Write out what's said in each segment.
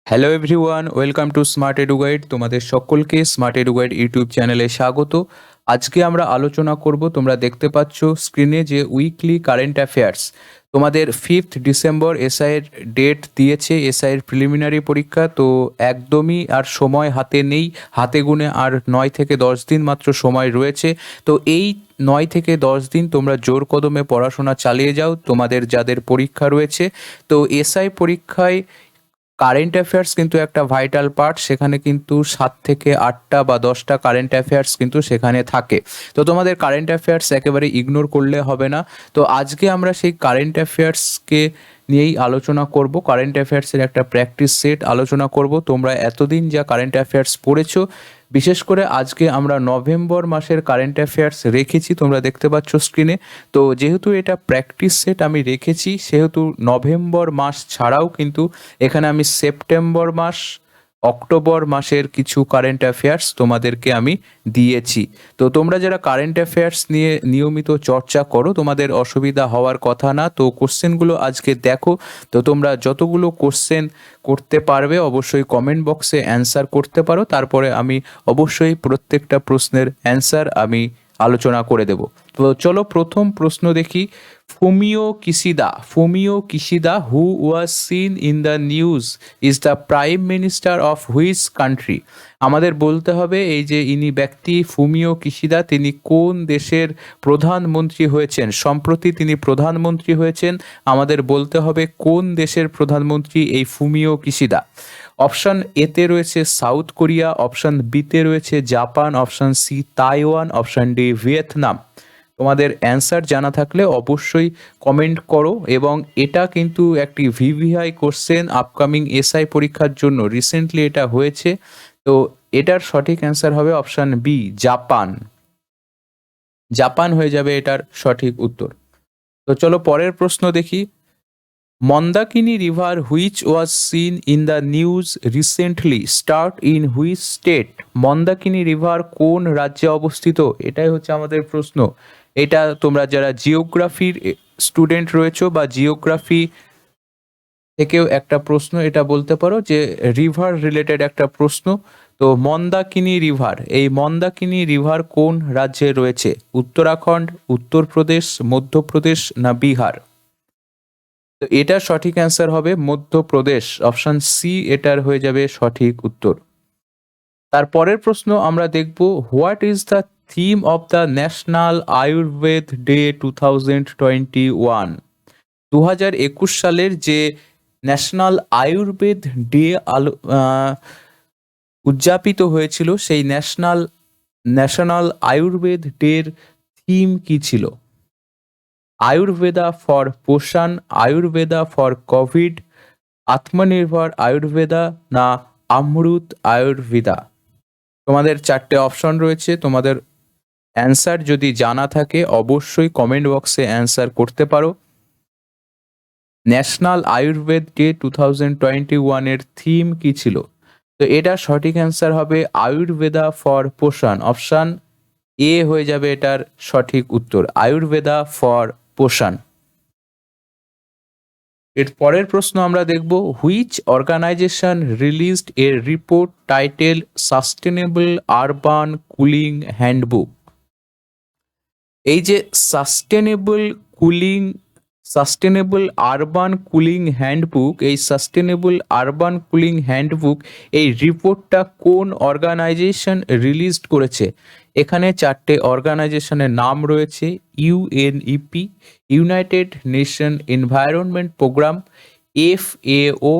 Hello everyone, welcome to smart edu guide. তোমাদের সকলকে smart edu guide YouTube চ্যানেলে স্বাগত। আজকে আমরা আলোচনা করব, তোমরা দেখতে পাচ্ছ স্ক্রিনে যে উইকলি কারেন্ট অ্যাফেয়ার্স। তোমাদের 5th ডিসেম্বর এসআইয়ের ডেট দিয়েছে, এসআইয়ের প্রিলিমিনারি পরীক্ষা। তো একদমই আর সময় হাতে নেই, হাতে গুনে আর 9 থেকে 10 দিন মাত্র সময় রয়েছে। তো এই 9 থেকে 10 দিন তোমরা জোর কদমে পড়াশোনা চালিয়ে যাও, তোমাদের যাদের পরীক্ষা রয়েছে। তো এসআই পরীক্ষায় কারেন্ট অ্যাফেয়ার্স কিন্তু একটা ভাইটাল পার্ট। সেখানে কিন্তু 7 থেকে 8টা বা 10টা কারেন্ট অ্যাফেয়ার্স কিন্তু সেখানে থাকে। তো তোমাদের কারেন্ট অ্যাফেয়ার্স একেবারে ইগনোর করলে হবে না। তো আজকে আমরা সেই কারেন্ট অ্যাফেয়ার্সকে নিয়েই আলোচনা করব। কারেন্ট অ্যাফেয়ার্সের একটা প্র্যাকটিস সেট আলোচনা করব। তোমরা এতদিন যা কারেন্ট অ্যাফেয়ার্স পড়েছো, বিশেষ করে আজকে আমরা নভেম্বর মাসের কারেন্ট অ্যাফেয়ার্স রেখেছি, তোমরা দেখতে পাচ্ছ স্ক্রিনে। তো যেহেতু এটা প্র্যাকটিস সেট আমি রেখেছি, সেহেতু নভেম্বর মাস ছাড়াও কিন্তু এখানে আমি সেপ্টেম্বর মাস, অক্টোবর মাসের কিছু কারেন্ট অ্যাফেয়ার্স তোমাদেরকে আমি দিয়েছি। তো তোমরা যারা কারেন্ট অ্যাফেয়ার্স নিয়ে নিয়মিত চর্চা করো, তোমাদের অসুবিধা হওয়ার কথা না। তো কোশ্চেনগুলো আজকে দেখো। তো তোমরা যতগুলো কোশ্চেন করতে পারবে অবশ্যই কমেন্ট বক্সে অ্যান্সার করতে পারো। তারপরে আমি অবশ্যই প্রত্যেকটা প্রশ্নের অ্যান্সার আমি আলোচনা করে দেব। তো চলো প্রথম প্রশ্ন দেখি। Fumio Kishida, who was seen in the news, is the prime minister of which country? আমাদের বলতে হবে এই যে ইনি ব্যক্তি ফুমিও কিশিদা, তিনি কোন দেশের প্রধানমন্ত্রী হয়েছেন। সম্প্রতি তিনি প্রধানমন্ত্রী হয়েছেন। আমাদের বলতে হবে কোন দেশের প্রধানমন্ত্রী এই ফুমিও কিশিদা। অপশন এতে রয়েছে সাউথ কোরিয়া, অপশন বিতে রয়েছে Japan, option C Taiwan, option D Vietnam. তোমাদের অ্যান্সার জানা থাকলে অবশ্যই কমেন্ট করো। এবং এটা কিন্তু একটি ভিভিআই কোশ্চেন আপকামিং এসআই পরীক্ষার জন্য, রিসেন্টলি এটা হয়েছে। তো এটার সঠিক অ্যান্সার হবে অপশন বি, জাপান। জাপান হয়ে যাবে এটার সঠিক উত্তর। তো চলো পরের প্রশ্ন দেখি। Mandakini river which was seen in the news recently start in which state? Mandakini river কোন রাজ্যে অবস্থিত? এটাই হচ্ছে আমাদের প্রশ্ন। এটা তোমরা যারা জিওগ্রাফির স্টুডেন্ট রয়েছো বা জিওগ্রাফি থেকেও একটা প্রশ্ন এটা বলতে পারো যে রিভার রিলেটেড একটা প্রশ্ন। তো মন্দাকিনী রিভার, এই মন্দাকিনী রিভার কোন রাজ্যে রয়েছে? উত্তরাখণ্ড, উত্তরপ্রদেশ, মধ্যপ্রদেশ না বিহার? তো এটার সঠিক অ্যান্সার হবে মধ্যপ্রদেশ, অপশন সি এটার হয়ে যাবে সঠিক উত্তর। তারপরের প্রশ্ন আমরা দেখব, what is the theme of the national Ayurveda day 2021? 2021 সালের যে ন্যাশনাল আয়ুর্বেদ ডে উদযাপিত হয়েছিল, সেই ন্যাশনাল আয়ুর্বেদ ডের থিম কি ছিল? আয়ুর্বেদা ফর পোষণ, আয়ুর্বেদা ফর কোভিড, আত্মনির্ভর আয়ুর্বেদা না অমৃত আয়ুর্বেদা? তোমাদের 4টে অপশন রয়েছে। তোমাদের অ্যান্সার যদি জানা থাকে অবশ্যই কমেন্ট বক্সে অ্যান্সার করতে পারো। ন্যাশনাল আয়ুর্বেদ ডে 2021-এর থিম কি ছিল? তো এটা সঠিক অ্যান্সার হবে আয়ুর্বেদা ফর পোষণ, অপশন এ হয়ে যাবে এটার সঠিক উত্তর, আয়ুর্বেদা ফর পোষণ। এর পরের প্রশ্ন আমরা দেখব, which organisation released a report title sustainable urban cooling handbook? এই যে cooling sustainable urban cooling handbook, এই সাস্টেনেবল আরবান কুলিং হ্যান্ডবুক, এই রিপোর্টটা কোন অর্গানাইজেশন রিলিজ করেছে? এখানে 4টে অর্গানাইজেশনের নাম রয়েছে, UNEP, United Nation Environment Programme, FAO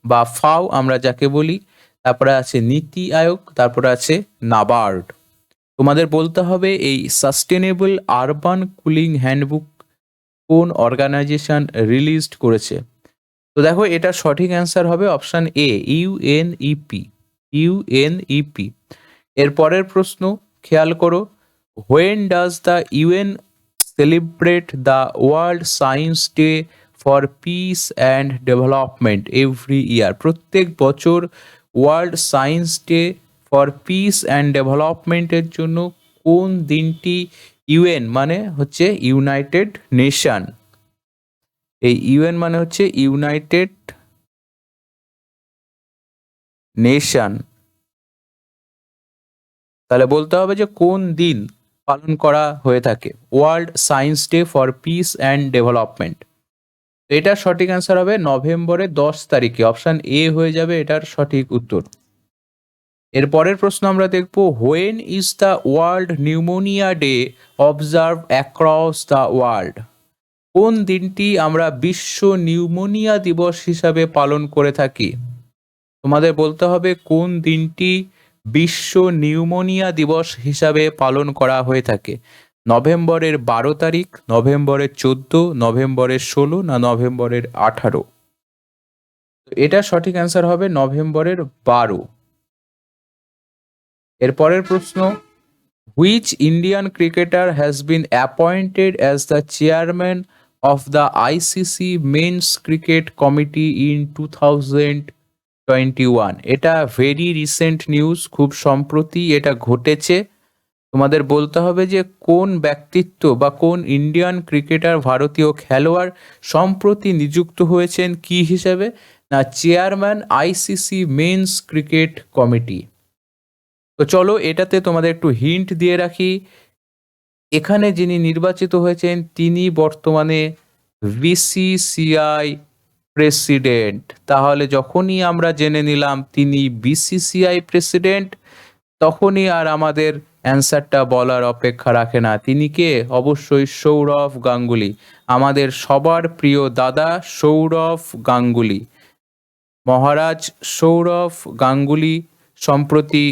বা ফাও আমরা যাকে বলি, তারপরে আছে নীতি আয়োগ, তারপরে আছে নাবার্ড। তোমাদের বলতে হবে এই সাস্টেনেবল আরবান কুলিং হ্যান্ডবুক কোন অর্গানাইজেশন রিলিজ করেছে। তো দেখো এটা সঠিক অ্যান্সার হবে অপশন এ, ইউএনইপি। ইউএনইপি। এর পরের প্রশ্ন খেয়াল করো, when does the UN celebrate the world science day for piece and development every year? প্রত্যেক বছর world science day for piece and ডেভেলপমেন্টের জন্য কোন দিনটি ইউএন মানে হচ্ছে ইউনাইটেড নেশন, এই ইউএন মানে হচ্ছে ইউনাইটেড নেশন। তাহলে বলতে হবে যে কোন দিন পালন করা হয়ে থাকে। World science day for piece and development. এটার সঠিক অ্যান্সার হবে নভেম্বরের 10 তারিখে, অপশন এ হয়ে যাবে এটার সঠিক উত্তর। এর পরের প্রশ্ন আমরা দেখব, when is the world pneumonia day observe across the world. কোন দিনটি আমরা বিশ্ব নিউমোনিয়া দিবস হিসাবে পালন করে থাকি? তোমাদের বলতে হবে কোন দিনটি বিশ্ব নিউমোনিয়া দিবস হিসাবে পালন করা হয়ে থাকে। নভেম্বরের 12 তারিখ, নভেম্বরের 14, নভেম্বরের 16 না নভেম্বরের 18? এটা সঠিক অ্যান্সার হবে নভেম্বরের 12। এর পরের প্রশ্ন, which Indian cricketer has been appointed as the chairman of the ICC men's cricket committee in 2021? এটা ভেরি রিসেন্ট নিউজ, খুব সম্প্রতি এটা ঘটেছে। তোমাদের বলতে হবে যে কোন ব্যক্তিত্ব বা কোন ইন্ডিয়ান ক্রিকেটার, ভারতীয় খেলোয়াড় সম্প্রতি নিযুক্ত হয়েছেন কি হিসেবে? না, chairman ICC men's cricket committee. তো চলো এটাতে তোমাদের একটু হিন্ট দিয়ে রাখি। এখানে যিনি নির্বাচিত হয়েছেন তিনি বর্তমানে বিসিসিআই প্রেসিডেন্ট। তাহলে যখনই আমরা জেনে নিলাম তিনি বিসিসিআই প্রেসিডেন্ট, তখনই আর আমাদের অ্যান্সারটা বলার অপেক্ষা রাখে না। তিনি কে? অবশ্যই সৌরভ গাঙ্গুলি, আমাদের সবার প্রিয় দাদা সৌরভ গাঙ্গুলি। মহারাজ সৌরভ গাঙ্গুলি সম্প্রতি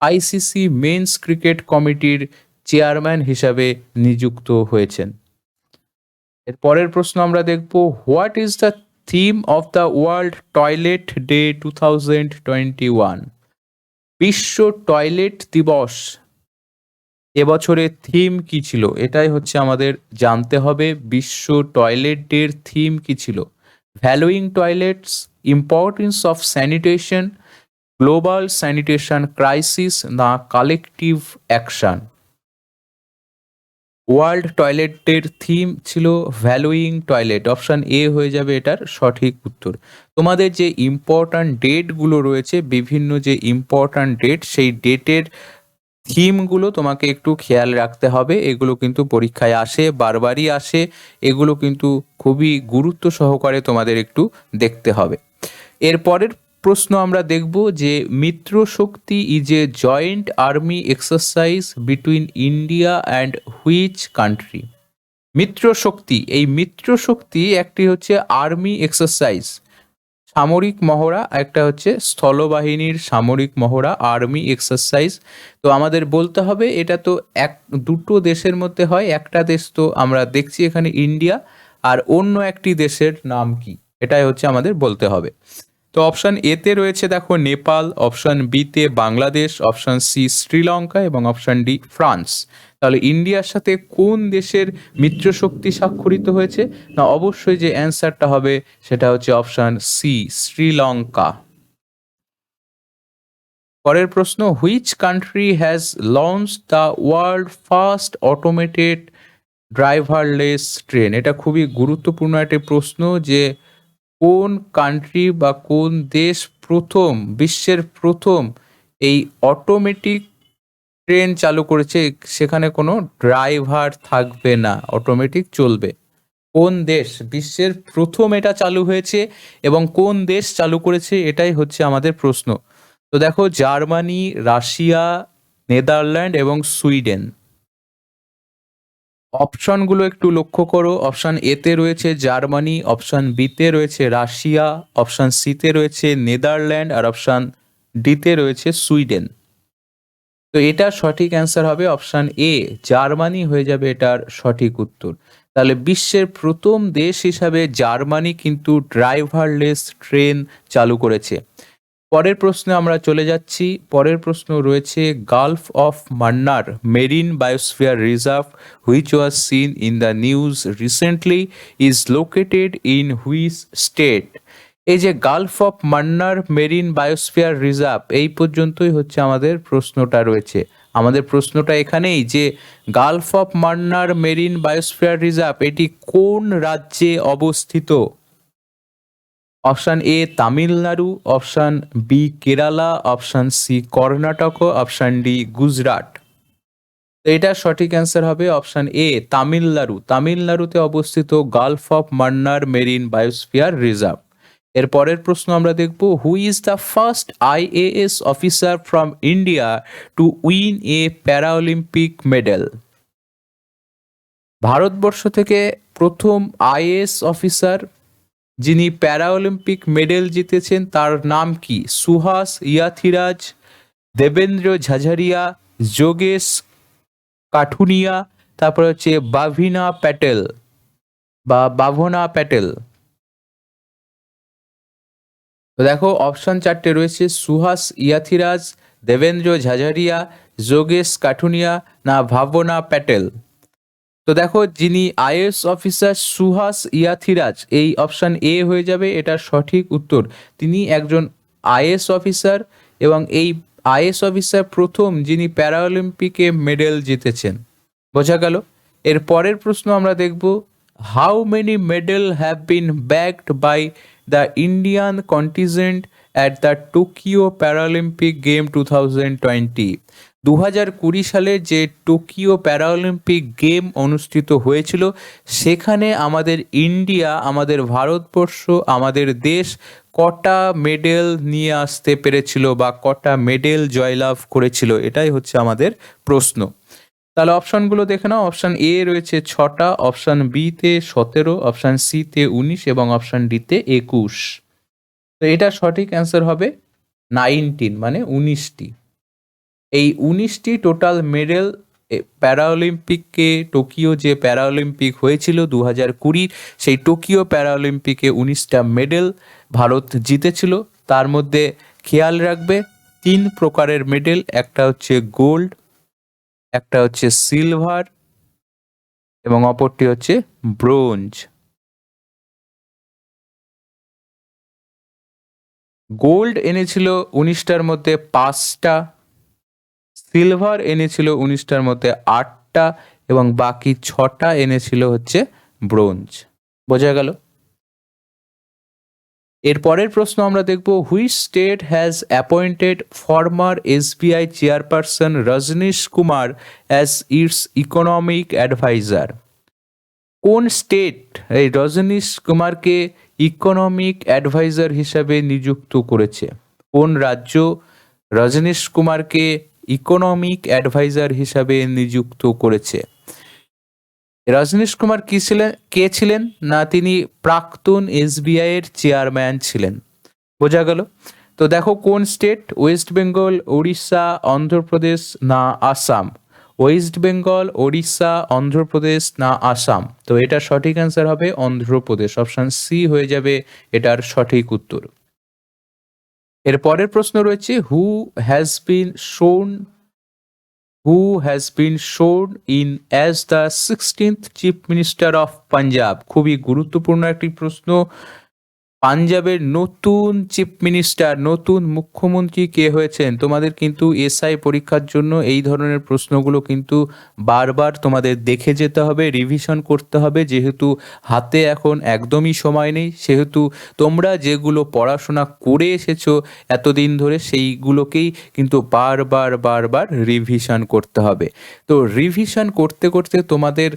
আইসিসি মেন্স ক্রিকেট কমিটির চেয়ারম্যান হিসাবে নিযুক্ত হয়েছেন। এর পরের প্রশ্ন আমরা দেখব, what is the theme of the world toilet day 2021? বিশ্ব টয়লেট দিবস এবছরের থিম কি ছিল? এটাই হচ্ছে আমাদের জানতে হবে। বিশ্ব টয়লেট ডের থিম কি ছিল? ভ্যালুইং toilets, importance of sanitation, global sanitation crisis না কালেকটিভ অ্যাকশন? ওয়ার্ল্ড টয়লেট ডের থিম ছিল ভ্যালুইং টয়লেট, অপশন এ হয়ে যাবে এটার সঠিক উত্তর। তোমাদের যে ইম্পর্ট্যান্ট ডেটগুলো রয়েছে, বিভিন্ন যে ইম্পর্ট্যান্ট ডেট, সেই ডেটের থিমগুলো তোমাকে একটু খেয়াল রাখতে হবে। এগুলো কিন্তু পরীক্ষায় আসে, বারবারই আসে। এগুলো কিন্তু খুবই গুরুত্ব সহকারে তোমাদের একটু দেখতে হবে। এর পরের প্রশ্ন আমরা দেখব যে Mitra Shakti is a joint army exercise between India and which country? Mitra Shakti, এই মিত্র শক্তি একটি হচ্ছে আর্মি এক্সারসাইজ, সামরিক মহড়া, একটা হচ্ছে স্থলবাহিনীর সামরিক মহড়া, আর্মি এক্সারসাইজ। তো আমাদের বলতে হবে এটা তো দুটো দেশের মধ্যে হয়। একটা দেশ তো আমরা দেখছি এখানে ইন্ডিয়া, আর অন্য একটি দেশের নাম কি, এটাই হচ্ছে আমাদের বলতে হবে। তো অপশন এতে রয়েছে দেখো নেপাল, অপশন বিতে বাংলাদেশ, অপশন সি শ্রীলঙ্কা এবং অপশন ডি ফ্রান্স। তাহলে ইন্ডিয়ার সাথে কোন দেশের মিত্রশক্তি স্বাক্ষরিত হয়েছে? না, অবশ্যই যে অ্যান্সারটা হবে সেটা হচ্ছে অপশন সি শ্রীলঙ্কা। পরের প্রশ্ন, which country has launch the world first automated driverless train? এটা খুবই গুরুত্বপূর্ণ একটি প্রশ্ন যে কোন কান্ট্রি বা কোন দেশ প্রথম, বিশ্বের প্রথম এই অটোমেটিক ট্রেন চালু করেছে, সেখানে কোনো ড্রাইভার থাকবে না, অটোমেটিক চলবে। কোন দেশ বিশ্বের প্রথম এটা চালু হয়েছে এবং কোন দেশ চালু করেছে, এটাই হচ্ছে আমাদের প্রশ্ন। তো দেখো, জার্মানি, রাশিয়া, নেদারল্যান্ড এবং সুইডেন। অপশনগুলো একটু লক্ষ্য করো। অপশন এতে রয়েছে জার্মানি, অপশন বিতে রয়েছে রাশিয়া, অপশন সিতে রয়েছে নেদারল্যান্ড আর অপশন ডিতে রয়েছে সুইডেন। তো এটার সঠিক অ্যান্সার হবে অপশন এ, জার্মানি হয়ে যাবে এটার সঠিক উত্তর। তাহলে বিশ্বের প্রথম দেশ হিসাবে জার্মানি কিন্তু ড্রাইভারলেস ট্রেন চালু করেছে। পরের প্রশ্নে আমরা চলে যাচ্ছি। পরের প্রশ্ন রয়েছে, Gulf of Mannar marine biosphere reserve which was seen in the news recently is located in which state? এই যে gulf of Mannar marine biosphere reserve, এই পর্যন্তই হচ্ছে আমাদের প্রশ্নটা রয়েছে। আমাদের প্রশ্নটা এখানেই যে gulf of Mannar marine biosphere reserve এটি কোন রাজ্যে অবস্থিত? Option A Tamil Nadu, option B Kerala, option C Karnataka, option D Gujarat. তো এটার সঠিক অ্যান্সার হবে অপশান এ তামিলনাড়ু। তামিলনাড়ুতে অবস্থিত Gulf of Mannar marine biosphere reserve. এর পরের প্রশ্ন আমরা দেখব, who is the first IAS officer from India to win A Paralympic medal? Bharatvarsha থেকে প্রথম আইএএস অফিসার যিনি প্যারাঅলিম্পিক মেডেল জিতেছেন তার নাম কি? সুহাস ইয়াথিরাজ, দেবেন্দ্র ঝাঝারিয়া, যোগেশ কাঠুনিয়া, তারপরে হচ্ছে বাভিনা প্যাটেল বা বাভনা প্যাটেল। তো দেখো অপশন চারটে রয়েছে, সুহাস ইয়াথিরাজ, দেবেন্দ্র ঝাঝারিয়া, যোগেশ কাঠুনিয়া না ভাবনা প্যাটেল। তো দেখো যিনি আইএএস অফিসার সুহাস ইয়াথিরাজ, এই অপশন এ হয়ে যাবে এটার সঠিক উত্তর। তিনি একজন আইএএস অফিসার এবং এই আইএএস অফিসার প্রথম যিনি প্যারাঅলিম্পিকে মেডেল জিতেছেন। বোঝা গেল? এর পরের প্রশ্ন আমরা দেখব, how many medal have been bagged by the Indian contingent at the Tokyo Paralympic game 2020? 2020 সালে যে টোকিও প্যারাঅলিম্পিক গেম অনুষ্ঠিত হয়েছিল সেখানে আমাদের ইন্ডিয়া, আমাদের ভারতবর্ষ, আমাদের দেশ কটা মেডেল নিয়ে আসতে পেরেছিল বা কটা মেডেল জয়লাভ করেছিল, এটাই হচ্ছে আমাদের প্রশ্ন। তাহলে অপশনগুলো দেখে নাও। অপশন এ রয়েছে 6টা, অপশন বিতে 17, অপশন সিতে 19 এবং অপশন ডিতে 21। তো এটা সঠিক অ্যান্সার হবে 19, মানে 19টি। এই 19টি টোটাল মেডেল প্যারাঅলিম্পিককে, টোকিও যে প্যারাঅলিম্পিক হয়েছিল 2020, সেই টোকিও প্যারাঅলিম্পিকে 19টা মেডেল ভারত জিতেছিল। তার মধ্যে খেয়াল রাখবে 3 প্রকারের মেডেল, একটা হচ্ছে গোল্ড, একটা হচ্ছে সিলভার এবং অপরটি হচ্ছে ব্রোঞ্জ। গোল্ড এনেছিল 19টার মধ্যে 5টা, সিলভার এনেছিল 19টার মধ্যে 8টা এবং বাকি 6টা এনেছিল হচ্ছে ব্রোঞ্জ। বোঝা গেল? এর পরের প্রশ্ন আমরা দেখব, which state has appointed former SBI chairperson Rajnish Kumar as its economic adviser? কোন স্টেট এই রজনীশ কুমারকে ইকোনমিক অ্যাডভাইজার হিসাবে নিযুক্ত করেছে? কোন রাজ্য রজনীশ কুমারকে ইকোনমিক অ্যাডভাইজার হিসাবে নিযুক্ত করেছে? রজনীশ কুমার কে ছিলেন? না, তিনি প্রাক্তন এসবিআই এর চেয়ারম্যান ছিলেন। বোঝা গেল? তো দেখো কোন স্টেট, ওয়েস্ট বেঙ্গল, উড়িষ্যা, অন্ধ্রপ্রদেশ না আসাম? ওয়েস্ট বেঙ্গল, ওড়িশা, অন্ধ্রপ্রদেশ না আসাম? তো এটার সঠিক অ্যান্সার হবে অন্ধ্রপ্রদেশ। অপশন সি হয়ে যাবে এটার সঠিক উত্তর। এর পরের প্রশ্ন রয়েছে, হু হ্যাজ বিন শোন in as the 16th chief minister of Punjab? খুবই গুরুত্বপূর্ণ একটি প্রশ্ন। পাঞ্জাবের নতুন চিফ মিনিস্টার, নতুন মুখ্যমন্ত্রী কে হয়েছেন? তোমাদের কিন্তু এসআই পরীক্ষার জন্য এই ধরনের প্রশ্নগুলো কিন্তু বারবার তোমাদের দেখে যেতে হবে, রিভিশন করতে হবে, যেহেতু হাতে এখন একদমই সময় নেই, সেহেতু তোমরা যেগুলো পড়াশোনা করে এসেছো এতদিন ধরে সেইগুলোকেই কিন্তু বারবার রিভিশন করতে হবে। তো রিভিশন করতে করতে তোমাদের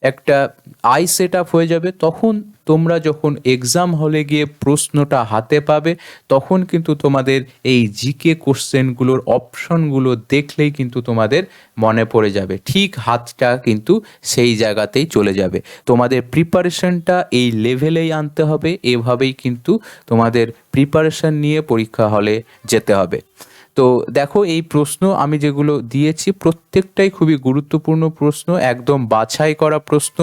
একটা আই সেট আপ হয়ে যাবে, তখন তোমরা যখন এক্সাম হলে গিয়ে প্রশ্নটা হাতে পাবে তখন কিন্তু তোমাদের এই জিকে কোশ্চেনগুলোর অপশনগুলো দেখলেই কিন্তু তোমাদের মনে পড়ে যাবে, ঠিক হাতটা কিন্তু সেই জায়গাতেই চলে যাবে। তোমাদের প্রিপারেশনটা এই লেভেলেই আনতে হবে, এভাবেই কিন্তু তোমাদের প্রিপারেশন নিয়ে পরীক্ষা হলে যেতে হবে। তো দেখো এই প্রশ্ন আমি যেগুলো দিয়েছি প্রত্যেকটাই খুবই গুরুত্বপূর্ণ প্রশ্ন, একদম বাছাই করা প্রশ্ন।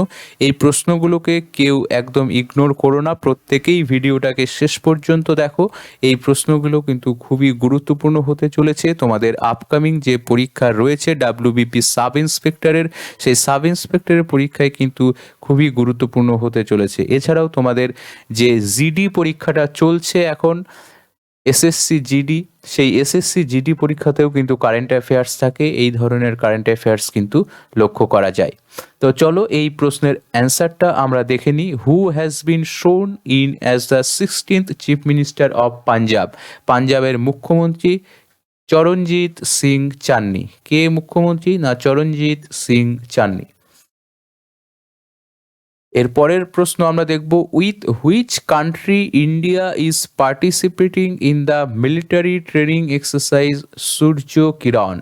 এই প্রশ্নগুলোকে কেউ একদম ইগনোর করো না, প্রত্যেকেই ভিডিওটাকে শেষ পর্যন্ত দেখো। এই প্রশ্নগুলো কিন্তু খুবই গুরুত্বপূর্ণ হতে চলেছে তোমাদের আপকামিং যে পরীক্ষা রয়েছে ডাব্লিউবিপি সাব ইন্সপেক্টরের, সেই সাব ইন্সপেক্টরের পরীক্ষায় কিন্তু খুবই গুরুত্বপূর্ণ হতে চলেছে। এছাড়াও তোমাদের যে জিডি পরীক্ষাটা চলছে এখন, এসএসসি জিডি, সেই এসএসসি জিডি পরীক্ষাতেও কিন্তু কারেন্ট অ্যাফেয়ার্স থাকে, এই ধরনের কারেন্ট অ্যাফেয়ার্স কিন্তু লক্ষ্য করা যায়। তো চলো এই প্রশ্নের অ্যান্সারটা আমরা দেখে নিই। হু হ্যাজ বিন শোন in as the 16th chief minister of Punjab? পাঞ্জাবের মুখ্যমন্ত্রী চরণজিৎ সিং চান্নি। কে মুখ্যমন্ত্রী? না চরণজিৎ সিং চান্নি। এর পরের প্রশ্ন আমরা দেখব, with which country India is participating in the military training exercise Surya Kiran?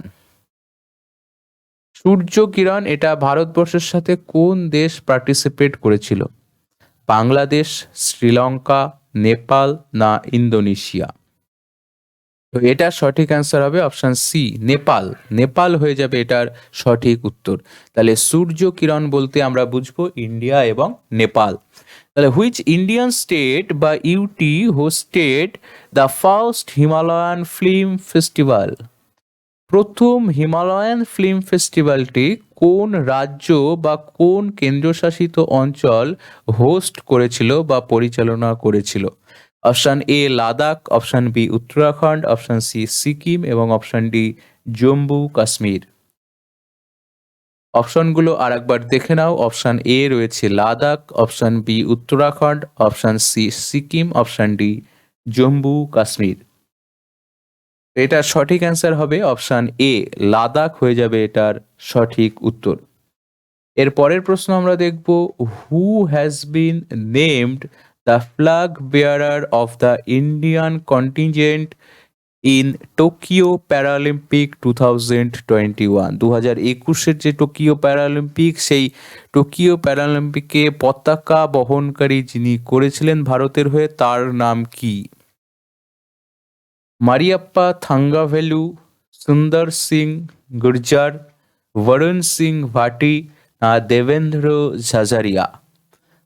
Surya Kiran এটা ভারতবর্ষের সাথে কোন দেশ পার্টিসিপেট করেছিল? বাংলাদেশ, শ্রীলঙ্কা, নেপাল না ইন্দোনেশিয়া? তো এটার সঠিক অ্যান্সার হবে অপশন সি, নেপাল। নেপাল হয়ে যাবে এটার সঠিক উত্তর। তাহলে সূর্য কিরণ বলতে আমরা বুঝবো ইন্ডিয়া এবং নেপাল। তাহলে হুইচ ইন্ডিয়ান স্টেট বা UT hosted the first Himalayan film festival? প্রথম হিমালয়ান ফিল্ম ফেস্টিভ্যালটি কোন রাজ্য বা কোন কেন্দ্রশাসিত অঞ্চল হোস্ট করেছিল বা পরিচালনা করেছিল? Option A Ladakh, option B Uttarakhand, option C Sikkim এবং অপশন ডি জম্মু কাশ্মীর। অপশনগুলো আর একবার দেখে নাও। অপশন এ রয়েছে Ladakh, option B Uttarakhand, option C Sikkim, option D Jammu Kashmir. এটার সঠিক অ্যান্সার হবে অপশন এ, লাদাখ হয়ে যাবে এটার সঠিক উত্তর। এর পরের প্রশ্ন আমরা দেখব, who has been named the flag bearer of the Indian contingent in Tokyo Paralympic 2021? 2021-এর যে টোকিও প্যারালিম্পিক, সেই টোকিও প্যারালিম্পিকে পতাকা বহনকারী যিনি করেছিলেন ভারতের হয়ে, তার নাম কি? মারিয়াপ্পা থাঙ্গাভেলু, সুন্দর সিং গুর্জার, বরুণ সিং ভাটি না দেবেন্দ্র ঝাঝারিয়া?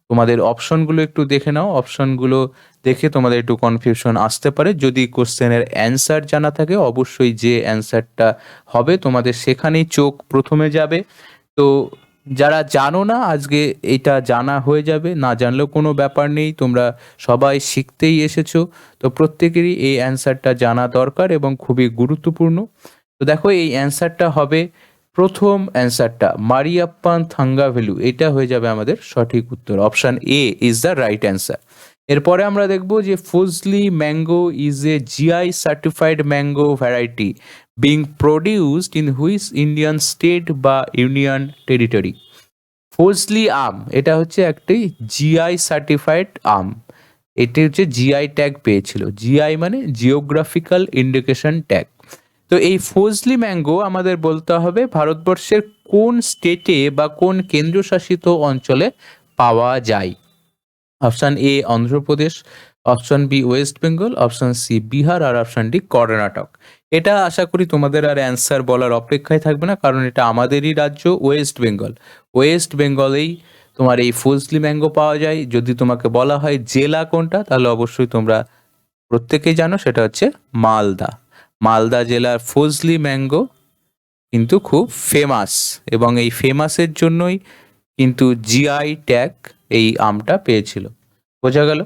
তোমাদের অপশনগুলো একটু দেখে নাও। অপশনগুলো দেখে তোমাদের একটু কনফিউশন আসতে পারে। যদি কোশ্চেনের অ্যান্সার জানা থাকে, অবশ্যই যে অ্যান্সারটা হবে তোমাদের সেখানেই চোখ প্রথমে যাবে। তো যারা জানো না, আজকে এটা জানা হয়ে যাবে, না জানলেও কোনো ব্যাপার নেই, তোমরা সবাই শিখতেই এসেছো। তো প্রত্যেকেরই এই অ্যান্সারটা জানা দরকার এবং খুবই গুরুত্বপূর্ণ। তো দেখো এই অ্যান্সারটা হবে, প্রথম অ্যান্সারটা মারিয়াপ্পান থাঙ্গাভেলু, এটা হয়ে যাবে আমাদের সঠিক উত্তর। Option A is the right answer. এরপরে আমরা দেখব যে Fazli mango is a GI certified mango variety being produced in which Indian state বা ইউনিয়ন টেরিটরি? ফজলি আম এটা হচ্ছে একটি জিআই সার্টিফাইড আম। এটি হচ্ছে জিআই ট্যাগ পেয়েছিল। জিআই মানে জিওগ্রাফিক্যাল ইন্ডিকেশন ট্যাগ। তো এই ফজলি ম্যাঙ্গো আমাদের বলতে হবে ভারতবর্ষের কোন স্টেটে বা কোন কেন্দ্রশাসিত অঞ্চলে পাওয়া যায়? Option A Andhra Pradesh, option B west Bengal, option C Bihar আর অপশন ডি কর্ণাটক। এটা আশা করি তোমাদের আর অ্যান্সার বলার অপেক্ষায় থাকবে না, কারণ এটা আমাদেরই রাজ্য ওয়েস্ট বেঙ্গল। ওয়েস্ট বেঙ্গলেই তোমার এই ফজলি ম্যাঙ্গো পাওয়া যায়। যদি তোমাকে বলা হয় জেলা কোনটা, তাহলে অবশ্যই তোমরা প্রত্যেকেই জানো সেটা হচ্ছে মালদা। মালদা জেলার ফজলি ম্যাঙ্গো কিন্তু খুব ফেমাস, এবং এই ফেমাসের জন্যই কিন্তু জিআই ট্যাগ এই আমটা পেয়েছিল। বোঝা গেল?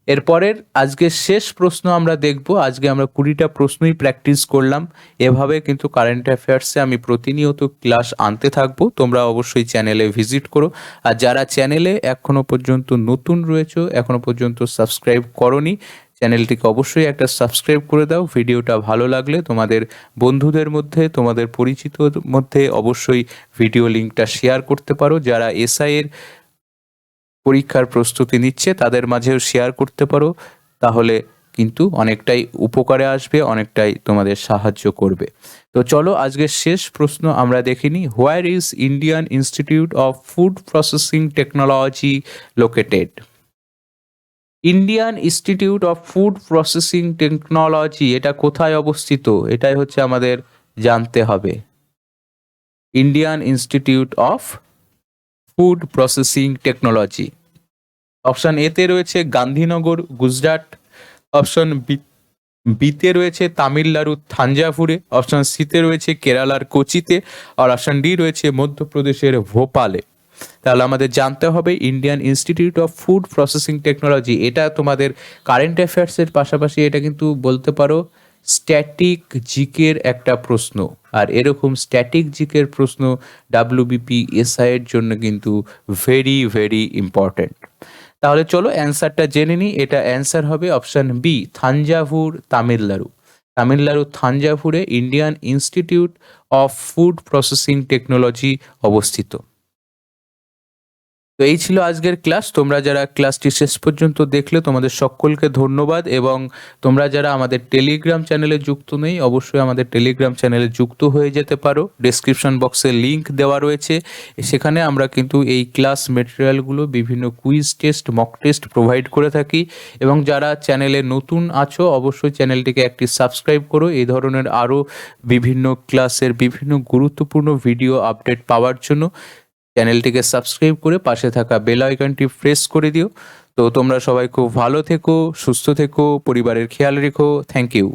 এরপরের আজকের শেষ প্রশ্ন আমরা দেখব। আজকে আমরা 20টা প্রশ্নই প্র্যাকটিস করলাম। এভাবে কিন্তু কারেন্ট অ্যাফেয়ার্সে আমি প্রতিনিয়ত ক্লাস আনতে থাকবো। তোমরা অবশ্যই চ্যানেলে ভিজিট করো। আর যারা চ্যানেলে এখনো পর্যন্ত নতুন রয়েছো, এখনো পর্যন্ত সাবস্ক্রাইব করনি, চ্যানেলটিকে অবশ্যই একটা সাবস্ক্রাইব করে দাও। ভিডিওটা ভালো লাগলে তোমাদের বন্ধুদের মধ্যে, তোমাদের পরিচিতর মধ্যে অবশ্যই ভিডিও লিঙ্কটা শেয়ার করতে পারো। যারা এসআই এর পরীক্ষার প্রস্তুতি নিচ্ছে তাদের মাঝেও শেয়ার করতে পারো, তাহলে কিন্তু অনেকটাই উপকারে আসবে, অনেকটাই তোমাদের সাহায্য করবে। তো চলো আজকের শেষ প্রশ্ন আমরা দেখিনি। Where is Indian institute of food processing technology located? Indian institute of food processing technology এটা কোথায় অবস্থিত? এটাই হচ্ছে আমাদের জানতে হবে। Indian institute of food processing technology. Option এতে রয়েছে গান্ধীনগর, গুজরাট। অপশন বিতে রয়েছে তামিলনাড়ু থাঞ্জাভুরে, অপশন সিতে রয়েছে কেরালার কোচিতে, আর অপশন ডি রয়েছে মধ্যপ্রদেশের ভোপালে। তাহলে আমাদের জানতে হবে Indian institute of food processing technology, এটা তোমাদের কারেন্ট অ্যাফেয়ার্সের পাশাপাশি এটা কিন্তু বলতে পারো স্ট্যাটিক জিকের একটা প্রশ্ন। আর এরকম স্ট্যাটিক জিকের প্রশ্ন ডাব্লিউবিপি এসআই এর জন্য কিন্তু ভেরি ভেরি ইম্পর্ট্যান্ট। তাহলে চলো অ্যান্সারটা জেনে নিই। এটা অ্যান্সার হবে অপশন বি, থাঞ্জাভুর, তামিলনাড়ু। তামিলনাড়ু থাঞ্জাভুরে Indian institute of food processing technology অবস্থিত। তো এই ছিল আজকের ক্লাস। তোমরা যারা ক্লাসটি শেষ পর্যন্ত দেখলে তোমাদের সকলকে ধন্যবাদ, এবং তোমরা যারা আমাদের টেলিগ্রাম চ্যানেলে যুক্ত নেই অবশ্যই আমাদের টেলিগ্রাম চ্যানেলে যুক্ত হয়ে যেতে পারো। ডেসক্রিপশন বক্সে লিংক দেওয়া রয়েছে, সেখানে আমরা কিন্তু এই ক্লাস মেটেরিয়ালগুলো, বিভিন্ন quiz test, mock test provide করে থাকি। এবং যারা চ্যানেলে নতুন আছো অবশ্যই চ্যানেলটিকে একটি সাবস্ক্রাইব করো এই ধরনের আরও বিভিন্ন ক্লাসের বিভিন্ন গুরুত্বপূর্ণ ভিডিও আপডেট পাওয়ার জন্য। চ্যানেলটিকে সাবস্ক্রাইব করে পাশে থাকা বেল আইকনটি প্রেস করে দিও। তো তোমরা সবাই খুব ভালো থেকো, সুস্থ থেকো, পরিবারের খেয়াল রেখো। Thank you.